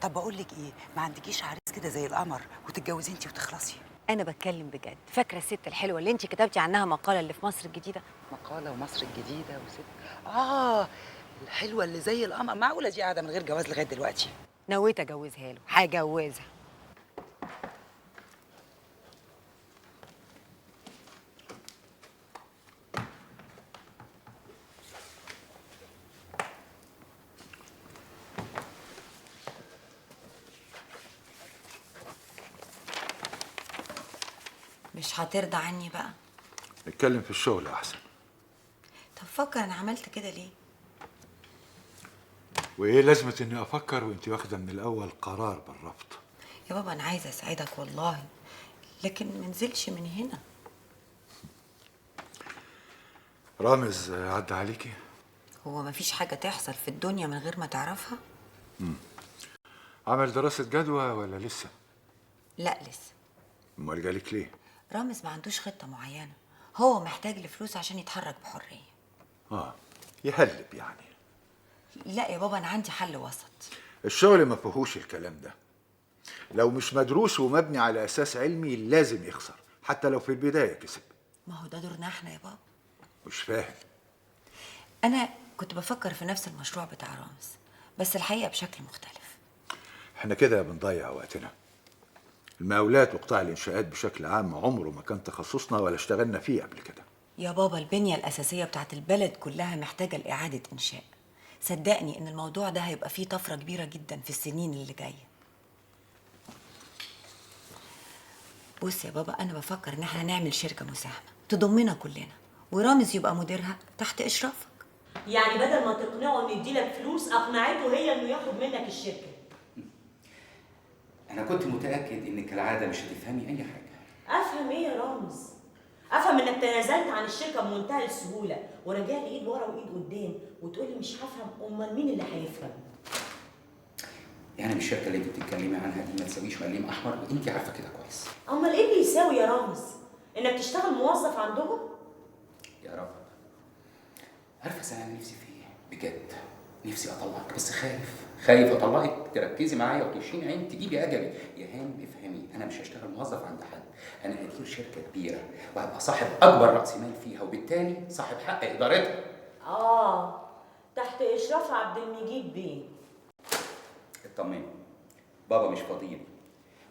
طب بقول لك ايه، ما عندكيش عريس كده زي القمر وتتجوزي انت وتخلصي؟ انا بتكلم بجد. فاكره الست الحلوه اللي انت كتبتي عنها مقاله اللي في مصر الجديده؟ مقاله ومصر الجديده الحلوه اللي زي القمر، معقوله دي قاعده من غير جواز لغايه دلوقتي؟ نويت اجوزها له، هجوزها. مش هترضى عني بقى؟ نتكلم في الشغل احسن. طب فكر انا عملت كده ليه. وايه لازمه اني افكر وانت واخده من الاول قرار بالرفض؟ يا بابا انا عايزه اساعدك والله، لكن منزلش من هنا. رامز عدى عليكي؟ هو مفيش حاجه تحصل في الدنيا من غير ما تعرفها؟ عمل دراسه جدوى ولا لسه؟ لا لسه. امال جالك ليه؟ رامز ما عندوش خطه معينه، هو محتاج لفلوس عشان يتحرك بحريه. يهلب يعني. لا يا بابا انا عندي حل وسط. الشغل ما فيهوش الكلام ده. لو مش مدروس ومبني على اساس علمي لازم يخسر، حتى لو في البدايه كسب. ما هو ده دورنا احنا يا بابا. مش فاهم. انا كنت بفكر في نفس المشروع بتاع رامز، بس الحقيقه بشكل مختلف. احنا كده بنضيع وقتنا. المقاولات وقطاع الانشاءات بشكل عام عمره ما كان تخصصنا ولا اشتغلنا فيه قبل كده. يا بابا البنية الأساسية بتاعت البلد كلها محتاجة لإعادة إنشاء. صدقني إن الموضوع ده هيبقى فيه طفرة كبيرة جدا في السنين اللي جاية. بص يا بابا أنا بفكر إن احنا نعمل شركة مساهمة تضمنا كلنا، ورامز يبقى مديرها تحت إشرافك. يعني بدل ما تقنعه إنه يديلك فلوس أقنعته هي إنه ياخد منك الشركة. أنا كنت متأكد إنك كالعادة مش هتفهمي أي حاجة. أفهم إيه يا رامز؟ أفهم إنك تنازلت عن الشركة بمنتهى السهولة ورجع لي إيد ورا وإيد قدام وتقولي مش هفهم، أمال مين اللي هيفهم؟ يعني مش الشركة اللي أنت بتتكلمي عنها دي ما تساويش مليم أحمر وأنت عارفة كده كويس. أمال إيه اللي يساوي يا رامز؟ إنك تشتغل موظف عندهم؟ يا رب. عارفة سنة أنا نفسي في إيه؟ بجد نفسي أطلعك، بس خايف أطلعك تركزي معايا وتوشيني عين تجيبي أجلي. يا هانم افهمي، أنا مش هشتغل موظف عند حد، أنا هدير شركة كبيرة وهبقى صاحب أكبر رأس مال فيها وبالتالي صاحب حق إدارتها. تحت إشراف عبد المجيد بيه. اطمني، بابا مش فاضيلي،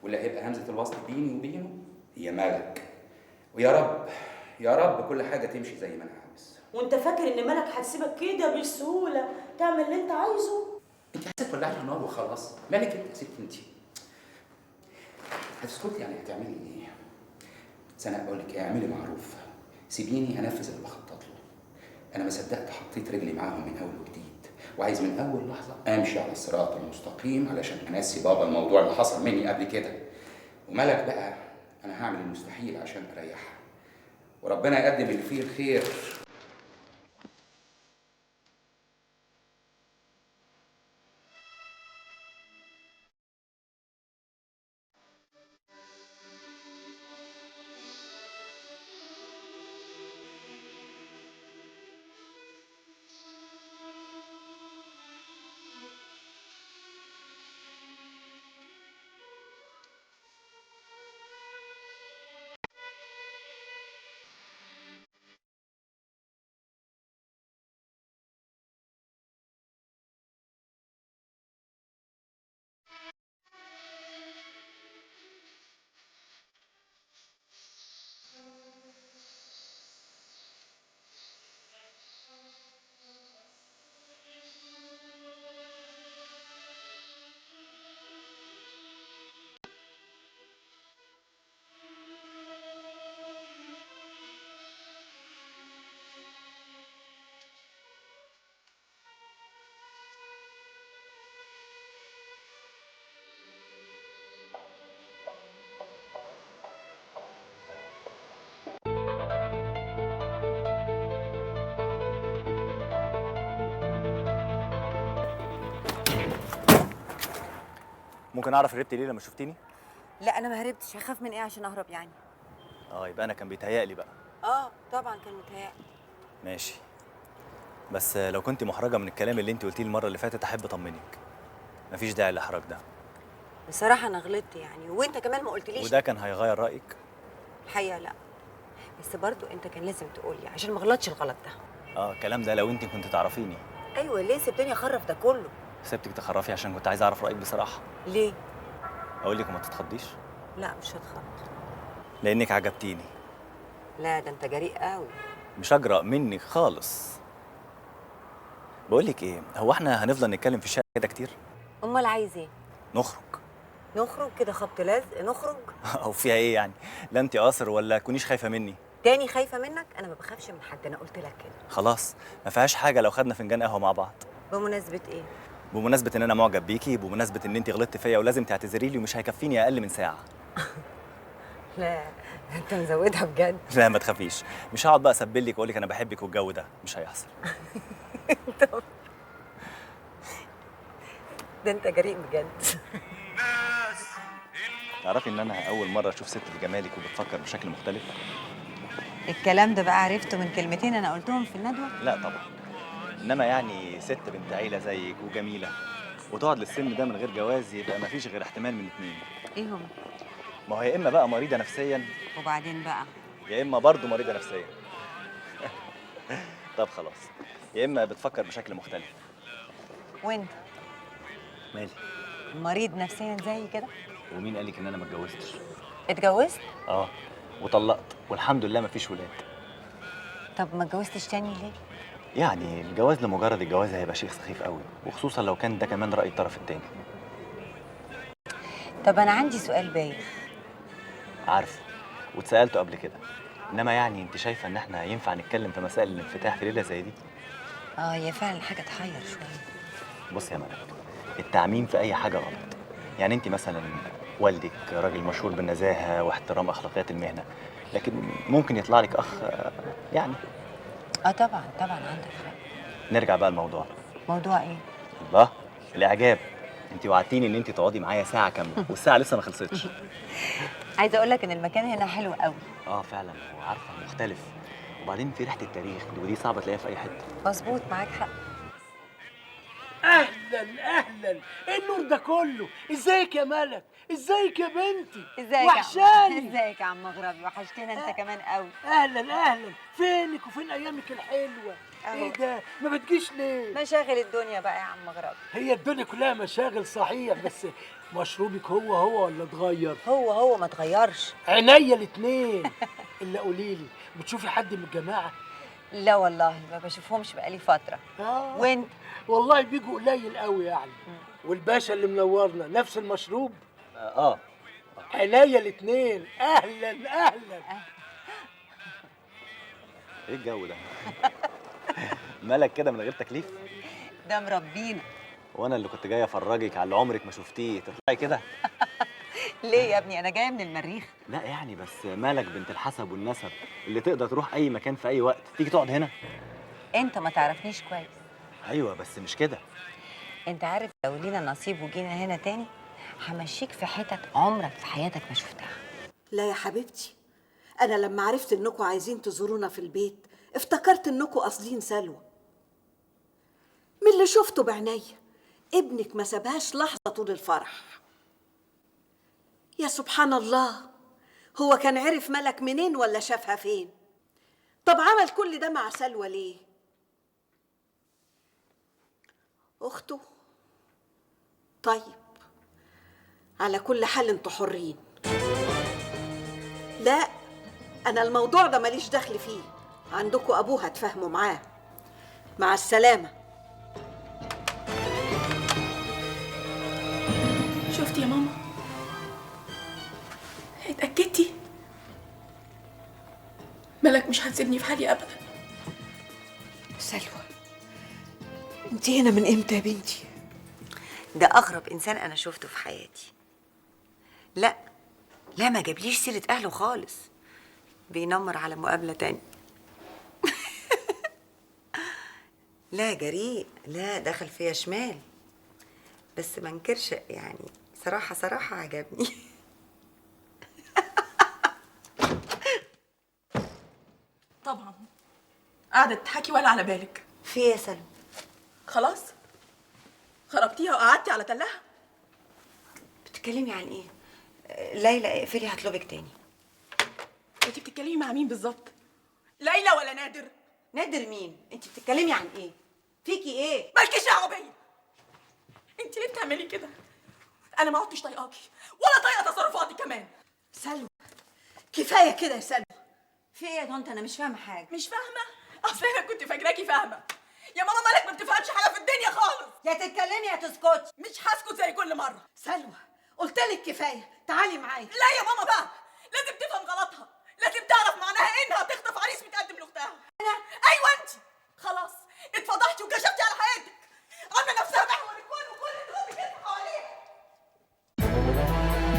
واللي هيبقى همزة الوصل بيني وبينه هي مالك. ويا رب يا رب كل حاجة تمشي زي ما أنا عاوز. وأنت فاكر إن مالك هتسيبك كده بالسهولة تعمل اللي أنت عايزه؟ أنت عايزة تولعي النار وخلاص، مالك أنت يا ست أنت؟ هتسكتي يعني هتعملي إيه؟ سنة أقول لك إيه، اعملي معروف، سيبيني أنفذ اللي بخطط له. أنا ما صدقت حطيت رجلي معاهم من أول وجديد، وعايز من أول لحظة أمشي على الصراط المستقيم علشان أنسي بابا الموضوع اللي حصل مني قبل كده. ومالك بقى، أنا هعمل المستحيل عشان أريحها، وربنا يقدم اللي فيه الخير. ممكن اعرف هربتي ليه لما شفتيني؟ لا انا ما هربتش، هخاف من ايه عشان اهرب يعني؟ يبقى انا كان بيتهيألي بقى. طبعا كان متهيألي. ماشي، بس لو كنت محرجه من الكلام اللي انت قلتيه المره اللي فاتت احب اطمنك. مفيش داعي للاحراج ده. بصراحه انا غلطت يعني، وانت كمان ما قلتليش. وده كان هيغير رايك؟ الحقيقه لا، بس برضو انت كان لازم تقولي عشان ما غلطش الغلط ده. الكلام ده لو انت كنت تعرفيني. ايوه، ليه سبتني اخرف ده كله؟ سبتك تخرفي عشان كنت عايز اعرف رايك بصراحه. ليه؟ اقول لك وما تتخضيش. لا مش هتخرف. لانك عجبتيني. لا ده انت جريء قوي. مش اجرأ منك خالص. بقول لك ايه، هو احنا هنفضل نتكلم في الشارع كده كتير؟ امال عايز ايه؟ نخرج. نخرج كده خبط لازق نخرج؟ او فيها ايه يعني؟ لا انت قاصر ولا تكونيش خايفه مني؟ تاني خايفه منك؟ انا ما بخافش من حد، انا قلت لك كده. خلاص، ما فيهاش حاجه لو خدنا فنجان قهوه مع بعض. بمناسبه ايه؟ بمناسبه ان انا معجب بيكي، بمناسبه ان انت غلطت فيا ولازم تعتذري لي، ومش هيكفيني اقل من ساعه. لا انت مزودها بجد. لا ما تخافيش، مش هقعد بقى اسبلك واقول لك انا بحبك والجو ده مش هيحصل. ده انت جريء بجد. تعرفي ان انا اول مره اشوف ست في جمالك وبتفكر بشكل مختلف؟ الكلام ده بقى عرفته من كلمتين انا قلتهم في الندوه؟ لا طبعا، انما يعني ست بنت عيله زيك وجميله وتقعد للسن ده من غير جواز، يبقى ما فيش غير احتمال من اتنين. ايه هم؟ ما هو يا اما بقى مريضه نفسيا، وبعدين بقى؟ يا اما برضه مريضه نفسيا. طب خلاص، يا اما بتفكر بشكل مختلف. وانت مالي؟ مريض نفسيا زي كده؟ ومين قالك ان انا ما اتجوزتش؟ اتجوزت؟ وطلقت والحمد لله ما فيش ولاد. طب ما اتجوزتش تاني ليه؟ يعني الجواز لمجرد الجواز هيبقى شيء سخيف قوي، وخصوصا لو كان ده كمان رأي الطرف التاني. طب انا عندي سؤال بايخ. عارفه واتسألته قبل كده، انما يعني انت شايفه ان احنا ينفع نتكلم في مسائل الانفتاح في ليله زي دي؟ هي فعلا حاجه تحير شويه. بص يا ملك، التعميم في اي حاجه غلط. يعني انت مثلا والدك راجل مشهور بالنزاهه واحترام اخلاقيات المهنه، لكن ممكن يطلع لك اخ يعني. طبعا طبعا عندك حق. نرجع بقى لموضوعنا. موضوع ايه؟ الله، الاعجاب. انت وعدتيني ان انت تقعدي معايا ساعه كامله والساعه لسه ما خلصتش. عايزه اقول لك ان المكان هنا حلو قوي. فعلا، وعارفه مختلف، وبعدين في ريحه التاريخ ودي صعبه تلاقيها في اي حته. مظبوط، معاك حق. اهلا اهلا، ايه النور ده كله؟ ازيك يا ملك؟ ازيك يا بنتي؟ ازيك وحشاني. ازيك يا عم غرابي؟ وحشتنا انت كمان قوي. اهلا اهلا، فينك وفين ايامك الحلوه؟ ايه ده؟ ما بتجيش ليه؟ مشاغل الدنيا بقى يا عم غرابي. هي الدنيا كلها مشاغل صحيح، بس مشروبك هو ولا اتغير؟ هو ما اتغيرش. عينيا الاتنين. الا قوليلي، بتشوفي حد من الجماعه؟ لا والله ما بشوفهمش بقالي فتره. وانت؟ والله بيجوا قليل قوي يعني. والباشا اللي منورنا نفس المشروب؟ عينيا الاتنين. اهلا اهلا. ايه الجو ده؟ مالك كده من غير تكليف؟ ده مربينا. وانا اللي كنت جاي افرجك على اللي عمرك ما شفتيه تطلعي كده؟ ليه يا ابني؟ انا جايه من المريخ. لا يعني بس مالك بنت الحسب والنسب اللي تقدر تروح اي مكان في اي وقت تيجي تقعد هنا. انت ما تعرفنيش كويس. ايوه بس مش كده. انت عارف لو لينا نصيب وجينا هنا تاني همشيك في حتت عمرك في حياتك ما شفتها. لا يا حبيبتي، أنا لما عرفت إنكم عايزين تزورونا في البيت افتكرت إنكم قاصدين سلوى. من اللي شفته بعينيا ابنك ما سابهاش لحظة طول الفرح. يا سبحان الله، هو كان عرف ملك منين ولا شافها فين؟ طب عمل كل ده مع سلوى ليه؟ أخته؟ طيب، على كل حال انتوا حرين. لا، أنا الموضوع ده ماليش دخل فيه، عندكوا أبوها تفهموا معاه. مع السلامة. شفتي يا ماما؟ اتأكدتي؟ ملك مش هتسيبني في حالي أبدا. سلوى، انت هنا من امتى يا بنتي؟ ده أغرب إنسان أنا شفته في حياتي. لا ما جابليش سيرة أهله خالص، بينمر على مقابلة تانية. لا جريء، لا دخل فيا شمال، بس ما انكرش يعني صراحة عجبني. طبعا قاعدة تضحكي ولا على بالك؟ في ايه يا سلمى؟ خلاص خربتيها وقعدتي على تلها. بتتكلمي عن ايه؟ ليلى اقفلي هطلبك تاني. انت بتتكلمي مع مين بالظبط؟ ليلى ولا نادر؟ نادر مين؟ انت بتتكلمي عن ايه؟ فيكي ايه؟ مالكيش دعوه بيا. انت ليه بتعملي كده؟ انا ما عدتش طايقاكي ولا طايقه تصرفاتي كمان. سلوى كفايه كده يا سلوى. في ايه يا طنط؟ انا مش فاهمه حاجه. مش فاهمه؟ اصل انا كنت فاكراكي فاهمه. يا ماما مالك ما بتفهمش حاجه في الدنيا خالص. يا تتكلمي يا تسكتي. مش هسكت زي كل مره. سلوى قلت لك كفايه، تعالي معايا. لا يا ماما بقى، لازم تفهم غلطها.